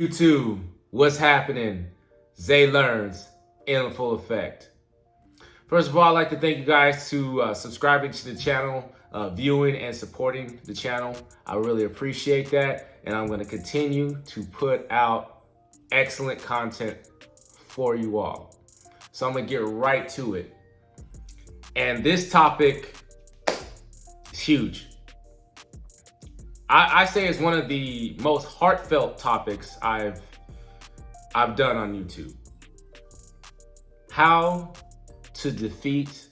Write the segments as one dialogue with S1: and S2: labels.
S1: YouTube, what's happening? Zay Learns in full effect. First of all, I'd like to thank you guys to subscribing to the channel, viewing and supporting the channel. I really appreciate that, and I'm going to continue to put out excellent content for you all. So I'm going to get right to it. And this topic is huge. I say it's one of the most heartfelt topics I've done on YouTube. How to defeat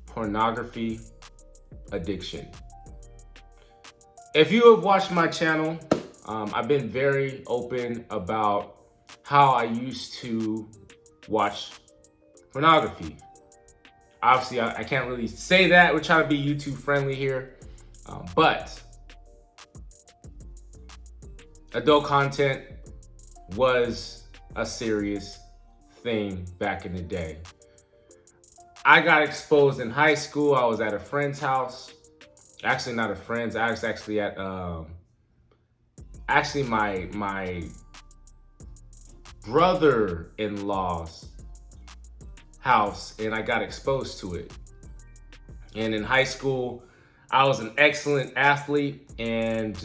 S1: pornography addiction. If you have watched my channel, I've been very open about how I used to watch pornography. Obviously, I can't really say that. We're trying to be YouTube friendly here, but adult content was a serious thing back in the day. I got exposed in high school. I was at a friend's house. Actually, not a friend's. I was actually at my brother-in-law's house, and I got exposed to it. And in high school, I was an excellent athlete, and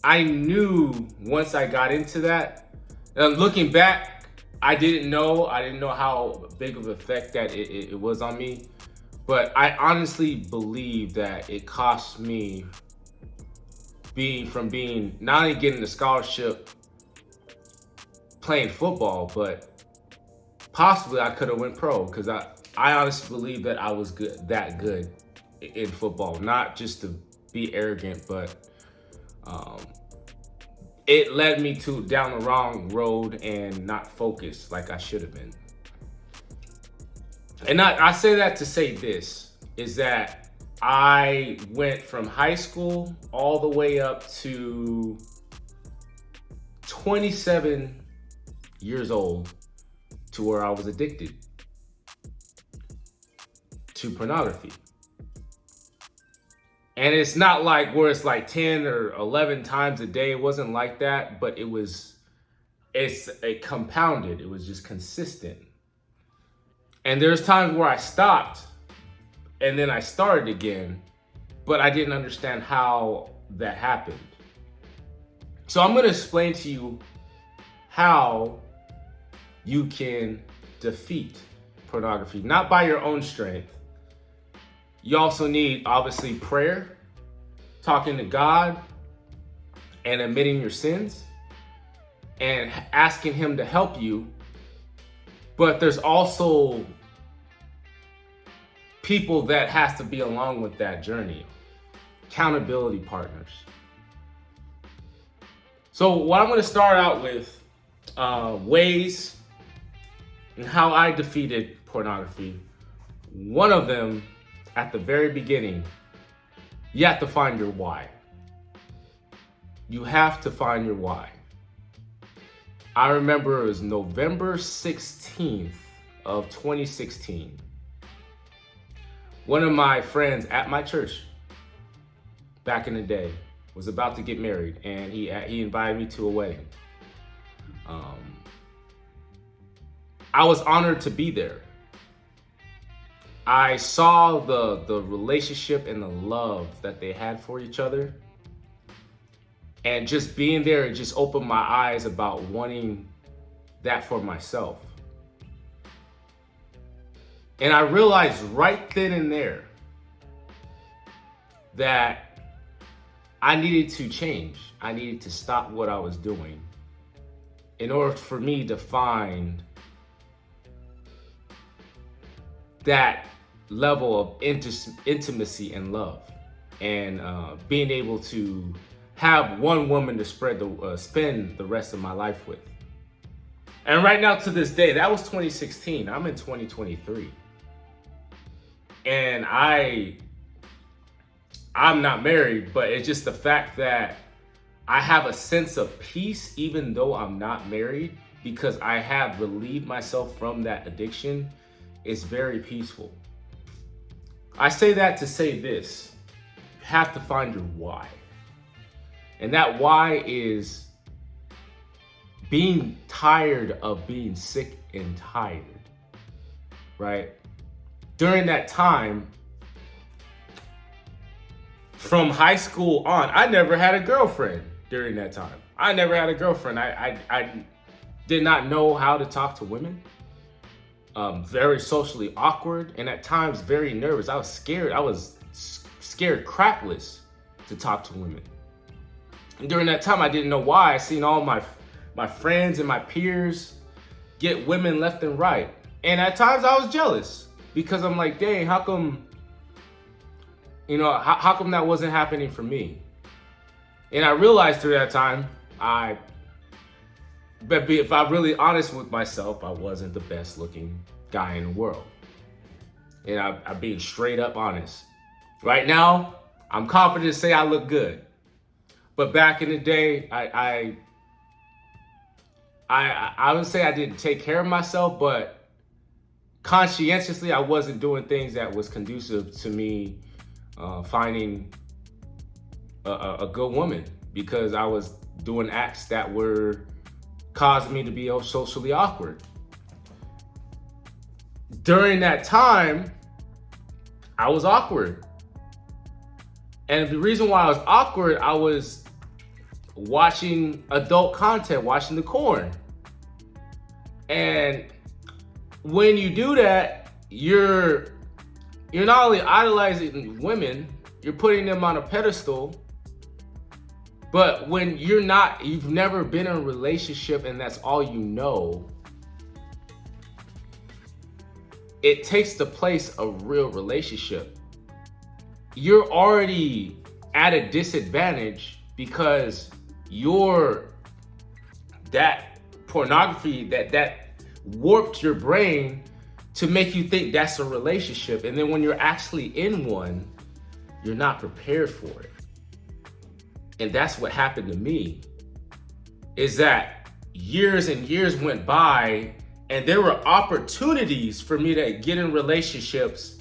S1: I knew once I got into that, looking back, I didn't know how big of an effect that it was on me. But I honestly believe that it cost me being not only getting a scholarship playing football, but possibly I could have went pro, because I honestly believe that I was that good in football. Not just to be arrogant, but it led me down the wrong road and not focused like I should have been. And I say that to say this, is that I went from high school all the way up to 27 years old to where I was addicted to pornography. And it's not like where it's like 10 or 11 times a day. It wasn't like that, but it compounded. It was just consistent. And there's times where I stopped and then I started again, but I didn't understand how that happened. So I'm going to explain to you how you can defeat pornography, not by your own strength. You also need, obviously, prayer, talking to God, and admitting your sins, and asking Him to help you. But there's also people that has to be along with that journey, accountability partners. So what I'm going to start out with, ways and how I defeated pornography. One of them, at the very beginning, you have to find your why. You have to find your why. I remember it was November 16th of 2016. One of my friends at my church back in the day was about to get married, and he invited me to a wedding. I was honored to be there. I saw the relationship and the love that they had for each other. And just being there, it just opened my eyes about wanting that for myself. And I realized right then and there that I needed to change. I needed to stop what I was doing in order for me to find that level of intimacy and love, and being able to have one woman to spend the rest of my life with. And right now, to this day, that was 2016. I'm in 2023, and I'm not married, but it's just the fact that I have a sense of peace even though I'm not married, because I have relieved myself from that addiction. It's very peaceful. I say that to say this: you have to find your why. And that why is being tired of being sick and tired, right? During that time, from high school on, I never had a girlfriend during that time. I never had a girlfriend. I did not know how to talk to women. Very socially awkward, and at times very nervous. I was scared. I was scared crapless to talk to women. And during that time, I didn't know why. I seen all my friends and my peers get women left and right. And at times I was jealous because I'm like, dang, how come, how come that wasn't happening for me? And I realized through that time, but if I'm really honest with myself, I wasn't the best looking guy in the world. And I'm being straight up honest. Right now, I'm confident to say I look good. But back in the day, I would say I didn't take care of myself, but conscientiously, I wasn't doing things that was conducive to me finding a good woman, because I was doing acts that were causing me to be socially awkward. During that time, I was awkward. And the reason why I was awkward, I was watching adult content, watching the corn. And when you do that, you're not only idolizing women, you're putting them on a pedestal. But when you've never been in a relationship and that's all you know, it takes the place of real relationship. You're already at a disadvantage because that pornography that warped your brain to make you think that's a relationship. And then when you're actually in one, you're not prepared for it. And that's what happened to me, is that years and years went by and there were opportunities for me to get in relationships,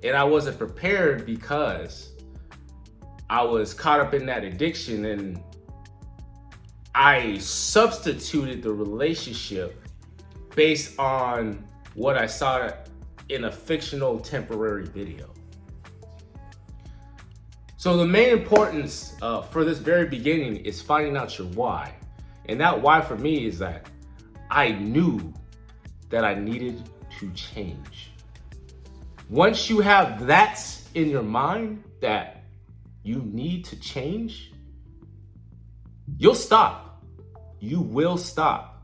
S1: and I wasn't prepared because I was caught up in that addiction, and I substituted the relationship based on what I saw in a fictional temporary video. So the main importance for this very beginning is finding out your why. And that why for me is that I knew that I needed to change. Once you have that in your mind, that you need to change, you'll stop. You will stop.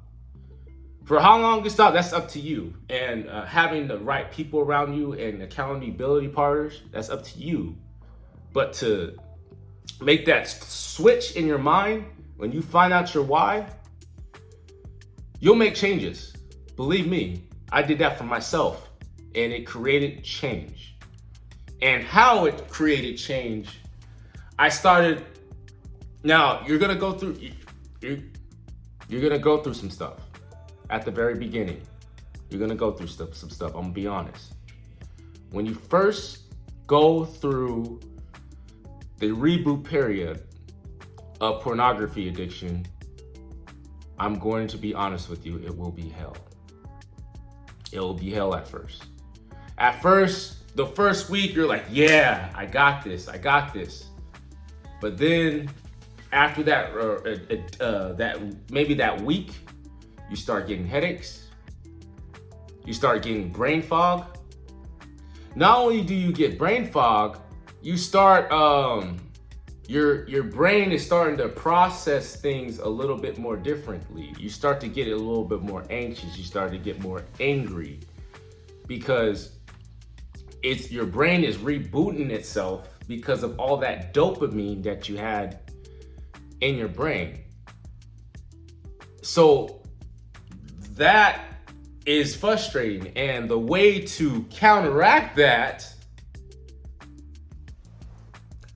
S1: For how long you stop, that's up to you. And having the right people around you and accountability partners, that's up to you. But to make that switch in your mind, when you find out your why, you'll make changes. Believe me, I did that for myself, and it created change. And how it created change, I started. Now you're gonna go through some stuff at the very beginning. You're gonna go through some stuff. I'm gonna be honest. When you first go through the reboot period of pornography addiction, I'm going to be honest with you, it will be hell. It will be hell at first. At first, the first week, you're like, yeah, I got this. But then after that week, you start getting headaches. You start getting brain fog. Not only do you get brain fog, you start, your brain is starting to process things a little bit more differently. You start to get a little bit more anxious. You start to get more angry because your brain is rebooting itself because of all that dopamine that you had in your brain. So that is frustrating. And the way to counteract that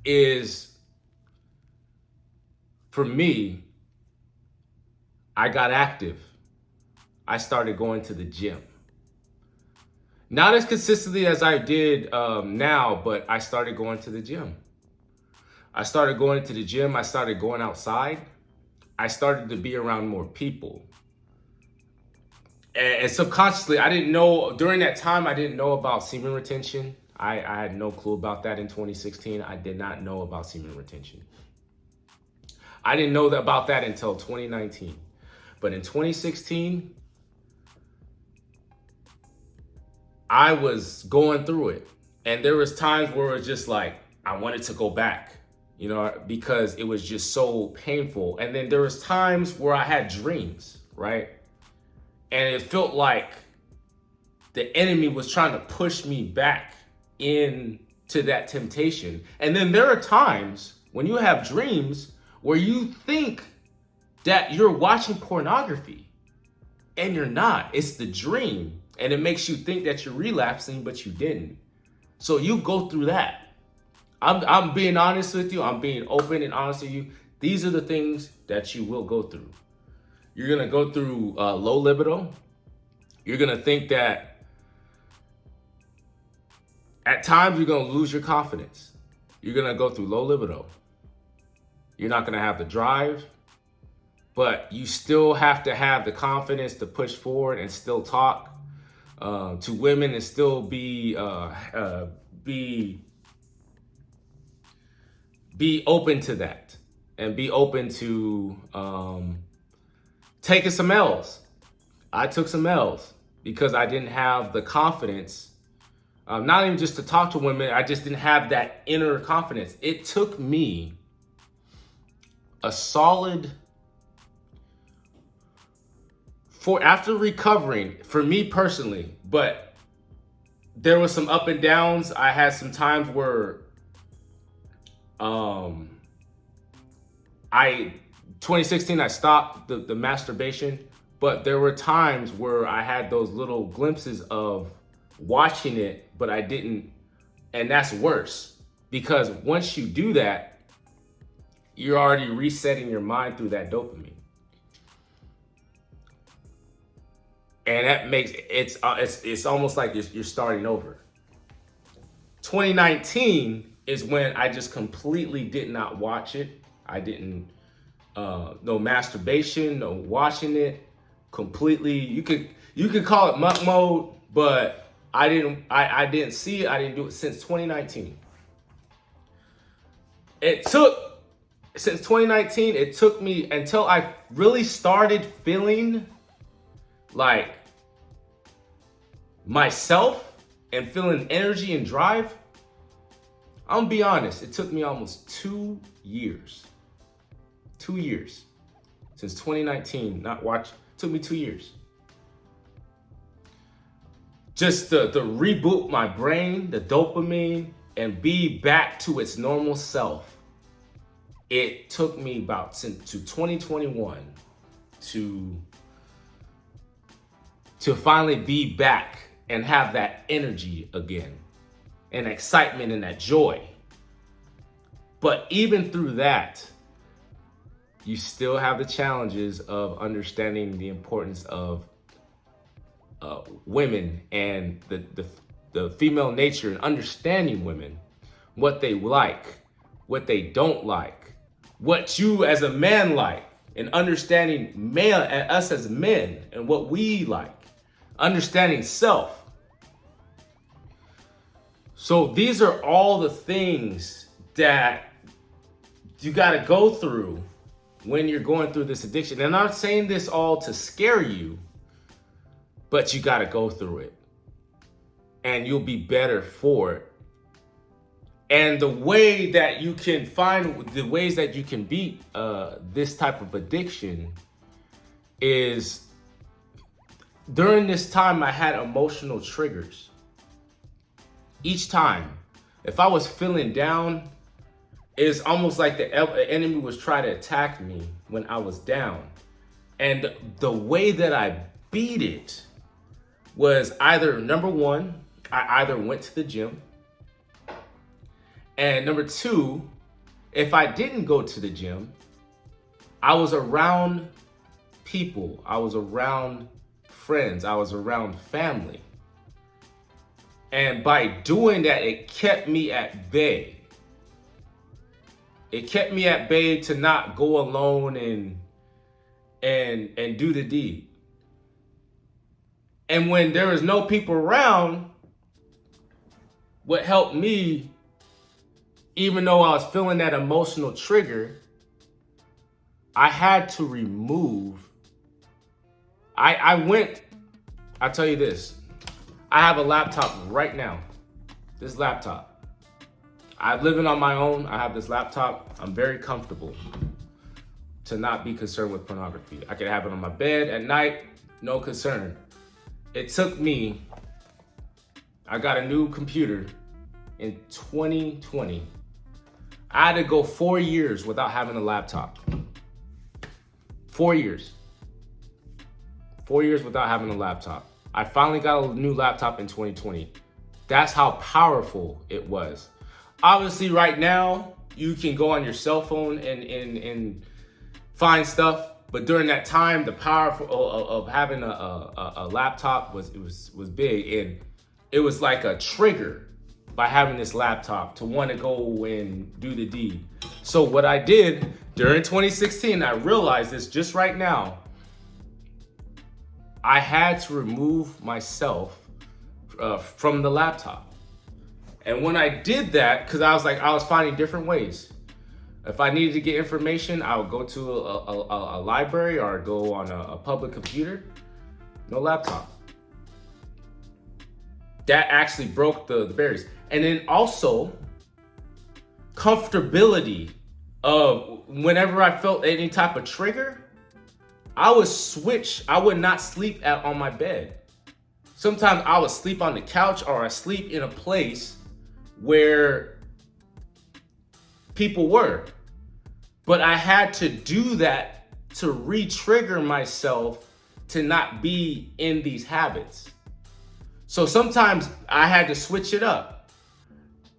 S1: is, for me, I got active. I started going to the gym. Not as consistently as I did now, but I started going to the gym. I started going to the gym. I started going outside, I started to be around more people. And subconsciously, I didn't know, during that time, I didn't know about semen retention. I had no clue about that in 2016. I did not know about semen retention. I didn't know about that until 2019. But in 2016, I was going through it. And there was times where it was just like, I wanted to go back, you know, because it was just so painful. And then there was times where I had dreams, right? And it felt like the enemy was trying to push me back into that temptation. And then there are times when you have dreams where you think that you're watching pornography and you're not. It's the dream. And it makes you think that you're relapsing, but you didn't. So you go through that. I'm being honest with you. I'm being open and honest with you. These are the things that you will go through. You're going to go through low libido. You're going to think that at times you're going to lose your confidence. You're going to go through low libido. You're not going to have the drive, but you still have to have the confidence to push forward and still talk to women and still be open to that and be open to taking some L's. I took some L's because I didn't have the confidence, not even just to talk to women, I just didn't have that inner confidence. It took me a solid, after recovering, for me personally, but there was some up and downs. I had some times where 2016, I stopped the masturbation, but there were times where I had those little glimpses of watching it, but I didn't. And that's worse because once you do that, you're already resetting your mind through that dopamine. And that makes it's almost like you're starting over. 2019 is when I just completely did not watch it. I didn't no masturbation, no watching it. Completely, you could call it monk mode, but I didn't see it. I didn't do it since 2019. Since 2019, it took me until I really started feeling like myself and feeling energy and drive. I'm gonna be honest, it took me almost 2 years. 2 years. Since 2019, took me 2 years. Just to reboot my brain, the dopamine, and be back to its normal self. It took me about to 2021 to finally be back and have that energy again and excitement and that joy. But even through that, you still have the challenges of understanding the importance of women and the female nature and understanding women, what they like, what they don't like, what you as a man like, and understanding male and us as men and what we like. Understanding self. So these are all the things that you got to go through when you're going through this addiction. And I'm not saying this all to scare you, but you got to go through it. And you'll be better for it. And the way that you can find the ways that you can beat this type of addiction is during this time, I had emotional triggers. Each time, if I was feeling down, it's almost like the enemy was trying to attack me when I was down. And the way that I beat it was either, number one, I either went to the gym. And number two, if I didn't go to the gym, I was around people. I was around friends. I was around family. And by doing that, it kept me at bay. It kept me at bay to not go alone and and do the deed. And when there was no people around, what helped me, even though I was feeling that emotional trigger, I had to remove. I'll tell you this. I have a laptop right now. This laptop. I'm living on my own. I have this laptop. I'm very comfortable to not be concerned with pornography. I could have it on my bed at night, no concern. It took me, I got a new computer in 2020. I had to go 4 years without having a laptop. 4 years. 4 years without having a laptop. I finally got a new laptop in 2020. That's how powerful it was. Obviously, right now, you can go on your cell phone and find stuff. But during that time, the power of having a laptop was big. And it was like a trigger by having this laptop to want to go and do the deed. So what I did during 2016, I realized this just right now. I had to remove myself from the laptop. And when I did that, because I was finding different ways. If I needed to get information, I would go to a library or go on a public computer. No laptop. That actually broke the barriers. And then also, comfortability of whenever I felt any type of trigger, I would switch. I would not sleep on my bed. Sometimes I would sleep on the couch or I sleep in a place where people were. But I had to do that to re-trigger myself to not be in these habits. So sometimes I had to switch it up.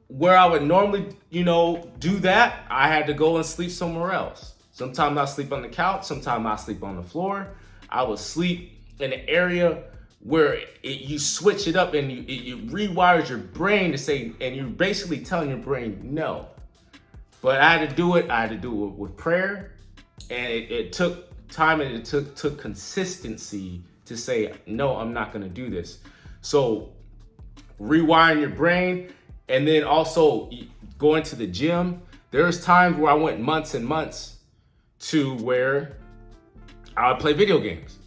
S1: Where I would normally, do that, I had to go and sleep somewhere else. Sometimes I sleep on the couch, sometimes I sleep on the floor. I would sleep in an area where you switch it up and it rewires your brain to say, and you're basically telling your brain no. But I had to do it. I had to do it with prayer, and it took time and it took consistency to say, no, I'm not going to do this. So rewiring your brain, and then also going to the gym. There's times where I went months and months to where I would play video games,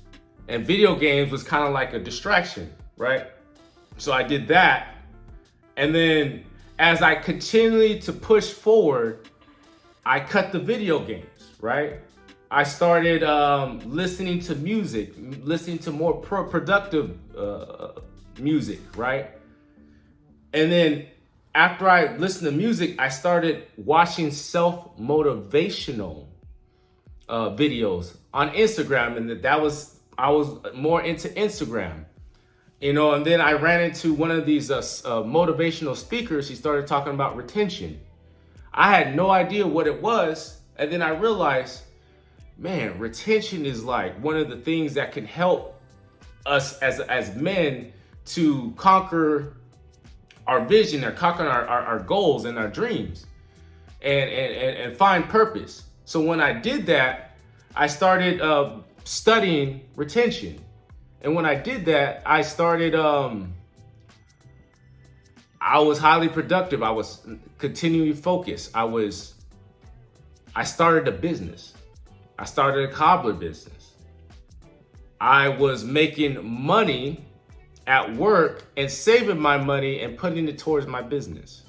S1: and video games was kind of like a distraction, right? So I did that, and then as I continued to push forward, I cut the video games, right? I started listening to music, listening to more productive music, right? And then after I listened to music, I started watching self-motivational videos on Instagram, and I was more into Instagram. And then I ran into one of these motivational speakers. He started talking about retention. I had no idea what it was. And then I realized, man, retention is like one of the things that can help us as men to conquer our vision or conquer our goals and our dreams and find purpose. So when I did that, I started studying retention. And when I did that, I started, I was highly productive. I was continually focused. I started a business. I started a cobbler business. I was making money at work and saving my money and putting it towards my business.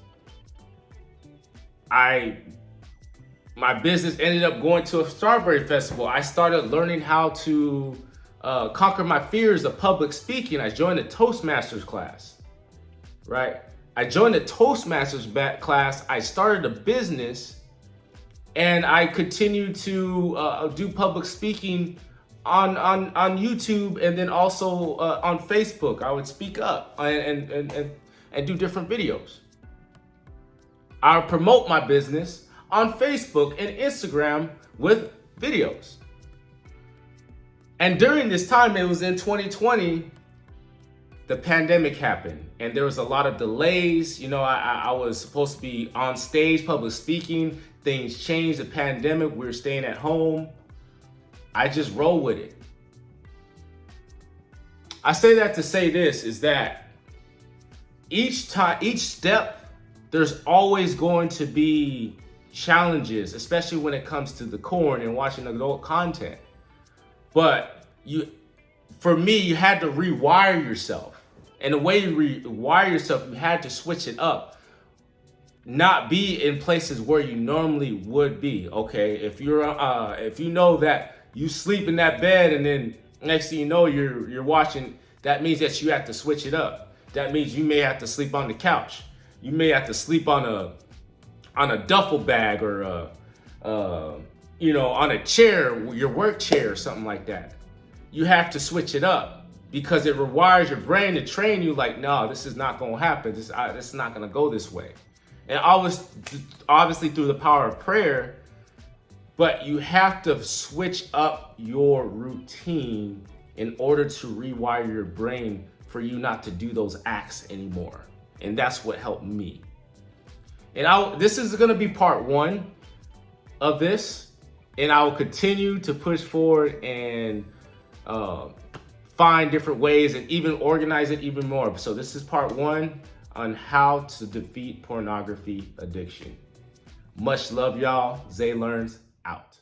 S1: My business ended up going to a strawberry festival. I started learning how to conquer my fears of public speaking. I joined a Toastmasters class, right? I joined a Toastmasters class. I started a business, and I continued to do public speaking on YouTube, and then also on Facebook. I would speak up and do different videos. I would promote my business on Facebook and Instagram with videos. And during this time, it was in 2020, the pandemic happened, and there was a lot of delays. I was supposed to be on stage, public speaking. Things changed, the pandemic, we were staying at home. I just roll with it. I say that to say this is that each step, there's always going to be challenges, especially when it comes to the corn and watching adult content. But for me, you had to rewire yourself. And the way you rewire yourself, you had to switch it up. Not be in places where you normally would be. Okay, if you know that you sleep in that bed and then next thing you know you're watching, that means that you have to switch it up. That means you may have to sleep on the couch. You may have to sleep on a duffel bag or on a chair, your work chair or something like that. You have to switch it up because it rewires your brain to train you like, no, this is not going to happen. This is not going to go this way. And obviously through the power of prayer, but you have to switch up your routine in order to rewire your brain for you not to do those acts anymore. And that's what helped me. And this is going to be part 1 of this, and I will continue to push forward and find different ways and even organize it even more. So this is part 1 on how to defeat pornography addiction. Much love, y'all. Zay Learns out.